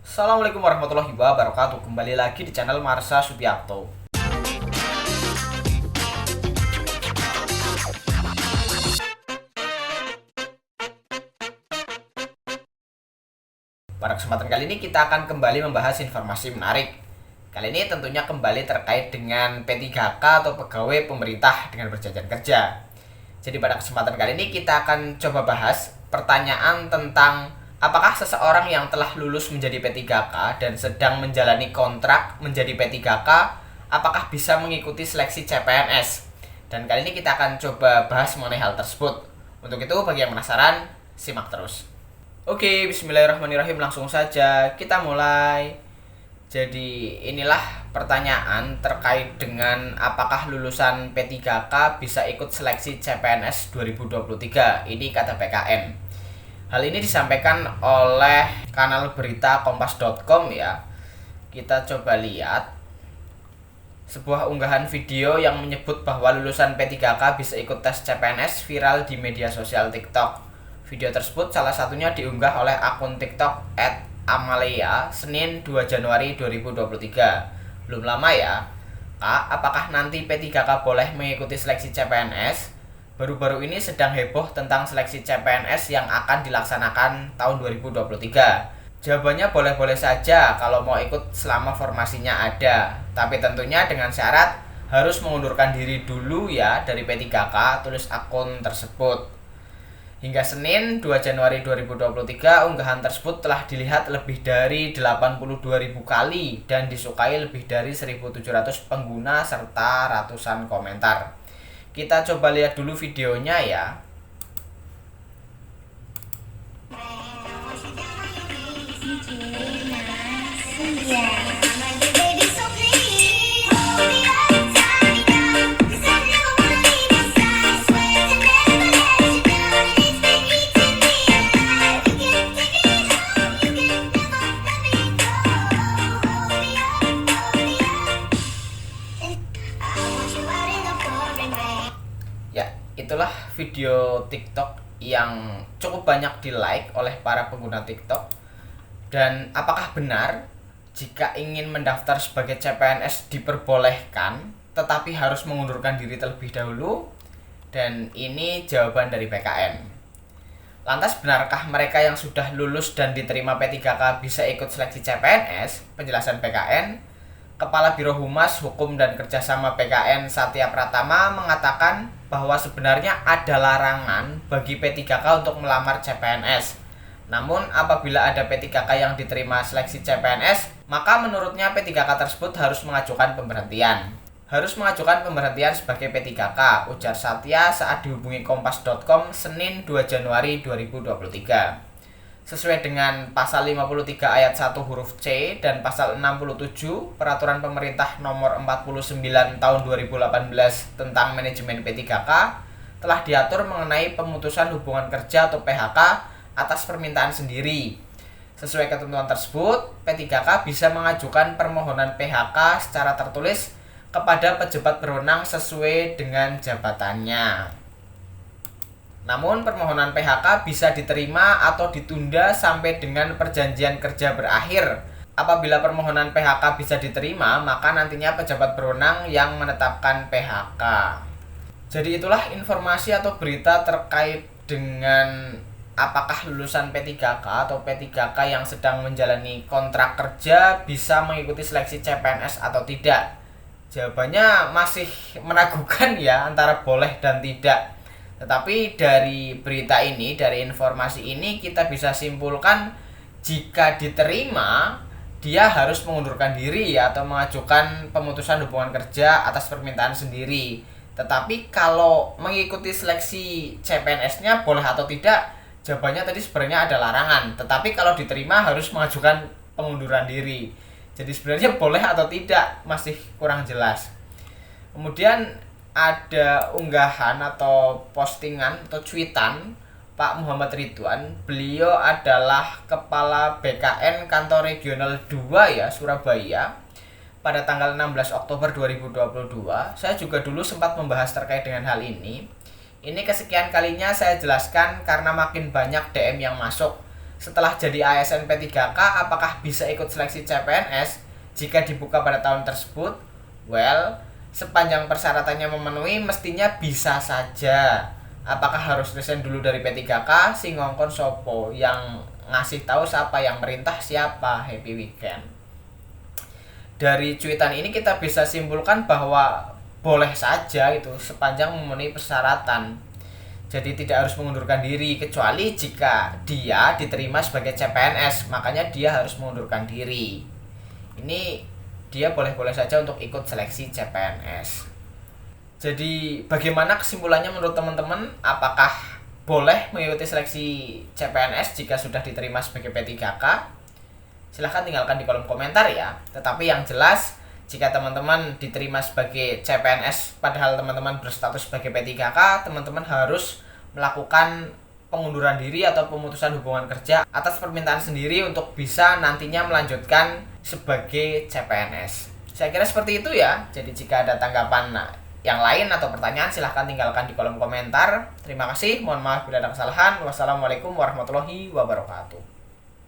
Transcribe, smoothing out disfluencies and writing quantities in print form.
Assalamualaikum warahmatullahi wabarakatuh. Kembali lagi di channel Marsha Subiakto. Pada kesempatan kali ini kita akan kembali membahas informasi menarik. Kali ini tentunya kembali terkait dengan P3K atau pegawai pemerintah dengan perjanjian kerja. Jadi pada kesempatan kali ini kita akan coba bahas pertanyaan tentang apakah seseorang yang telah lulus menjadi P3K dan sedang menjalani kontrak menjadi P3K, apakah bisa mengikuti seleksi CPNS? Dan kali ini kita akan coba bahas mengenai hal tersebut. Untuk itu, bagi yang penasaran, simak terus. Oke, bismillahirrahmanirrahim, langsung saja kita mulai. Jadi inilah pertanyaan terkait dengan apakah lulusan P3K bisa ikut seleksi CPNS 2023. Ini kata PKN. Hal ini disampaikan oleh kanal berita kompas.com ya. Kita coba lihat sebuah unggahan video yang menyebut bahwa lulusan P3K bisa ikut tes CPNS viral di media sosial TikTok. Video tersebut salah satunya diunggah oleh akun TikTok @amalia Senin 2 Januari 2023. Belum lama ya. Kak, apakah nanti P3K boleh mengikuti seleksi CPNS? Baru-baru ini sedang heboh tentang seleksi CPNS yang akan dilaksanakan tahun 2023. Jawabannya boleh-boleh saja kalau mau ikut selama formasinya ada. Tapi tentunya dengan syarat harus mengundurkan diri dulu ya dari P3K, tulis akun tersebut. Hingga Senin 2 Januari 2023, unggahan tersebut telah dilihat lebih dari 82.000 kali dan disukai lebih dari 1.700 pengguna serta ratusan komentar. Kita coba lihat dulu videonya ya. Ya, itulah video TikTok yang cukup banyak di-like oleh para pengguna TikTok. Dan apakah benar jika ingin mendaftar sebagai CPNS diperbolehkan, tetapi harus mengundurkan diri terlebih dahulu? Dan ini jawaban dari PKN. Lantas benarkah mereka yang sudah lulus dan diterima P3K bisa ikut seleksi CPNS? Penjelasan PKN. Kepala Biro Humas Hukum dan Kerjasama PKN Satya Pratama mengatakan bahwa sebenarnya ada larangan bagi P3K untuk melamar CPNS. Namun apabila ada P3K yang diterima seleksi CPNS, maka menurutnya P3K tersebut harus mengajukan pemberhentian. Harus mengajukan pemberhentian sebagai P3K, ujar Satya saat dihubungi kompas.com Senin 2 Januari 2023. Sesuai dengan pasal 53 ayat 1 huruf C dan pasal 67 Peraturan Pemerintah Nomor 49 Tahun 2018 tentang manajemen P3K, telah diatur mengenai pemutusan hubungan kerja atau PHK atas permintaan sendiri. Sesuai ketentuan tersebut, P3K bisa mengajukan permohonan PHK secara tertulis kepada pejabat berwenang sesuai dengan jabatannya. Namun permohonan PHK bisa diterima atau ditunda sampai dengan perjanjian kerja berakhir. Apabila permohonan PHK bisa diterima, maka nantinya pejabat berwenang yang menetapkan PHK. Jadi itulah informasi atau berita terkait dengan apakah lulusan P3K atau P3K yang sedang menjalani kontrak kerja bisa mengikuti seleksi CPNS atau tidak. Jawabannya masih meragukan ya antara boleh dan tidak. Tetapi dari berita ini, dari informasi ini kita bisa simpulkan jika diterima dia harus mengundurkan diri ya, atau mengajukan pemutusan hubungan kerja atas permintaan sendiri. Tetapi kalau mengikuti seleksi CPNS-nya boleh atau tidak, jawabannya tadi sebenarnya ada larangan. Tetapi kalau diterima harus mengajukan pengunduran diri. Jadi sebenarnya boleh atau tidak masih kurang jelas. Kemudian ada unggahan atau postingan atau cuitan Pak Muhammad Ridwan. Beliau adalah Kepala BKN Kantor Regional 2 ya, Surabaya. Pada tanggal 16 Oktober 2022, saya juga dulu sempat membahas terkait dengan hal ini. Ini kesekian kalinya saya jelaskan karena makin banyak DM yang masuk. setelah jadi ASN P3K apakah bisa ikut seleksi CPNS jika dibuka pada tahun tersebut? Well, sepanjang persyaratannya memenuhi mestinya bisa saja. Apakah harus resign dulu dari P3K? Si ngongkon sopo, yang ngasih tahu siapa, yang merintah siapa? Happy weekend. Dari cuitan ini kita bisa simpulkan bahwa boleh saja itu sepanjang memenuhi persyaratan. Jadi tidak harus mengundurkan diri kecuali jika dia diterima sebagai CPNS, makanya dia harus mengundurkan diri. Ini dia boleh-boleh saja untuk ikut seleksi CPNS. Jadi bagaimana kesimpulannya menurut teman-teman? Apakah boleh mengikuti seleksi CPNS jika sudah diterima sebagai P3K? Silahkan tinggalkan di kolom komentar ya. Tetapi yang jelas, jika teman-teman diterima sebagai CPNS padahal teman-teman berstatus sebagai P3K, teman-teman harus melakukan pengunduran diri atau pemutusan hubungan kerja atas permintaan sendiri untuk bisa nantinya melanjutkan sebagai CPNS. Saya kira seperti itu ya. Jadi jika ada tanggapan yang lain atau pertanyaan, silahkan tinggalkan di kolom komentar. Terima kasih, mohon maaf bila ada kesalahan. Wassalamualaikum warahmatullahi wabarakatuh.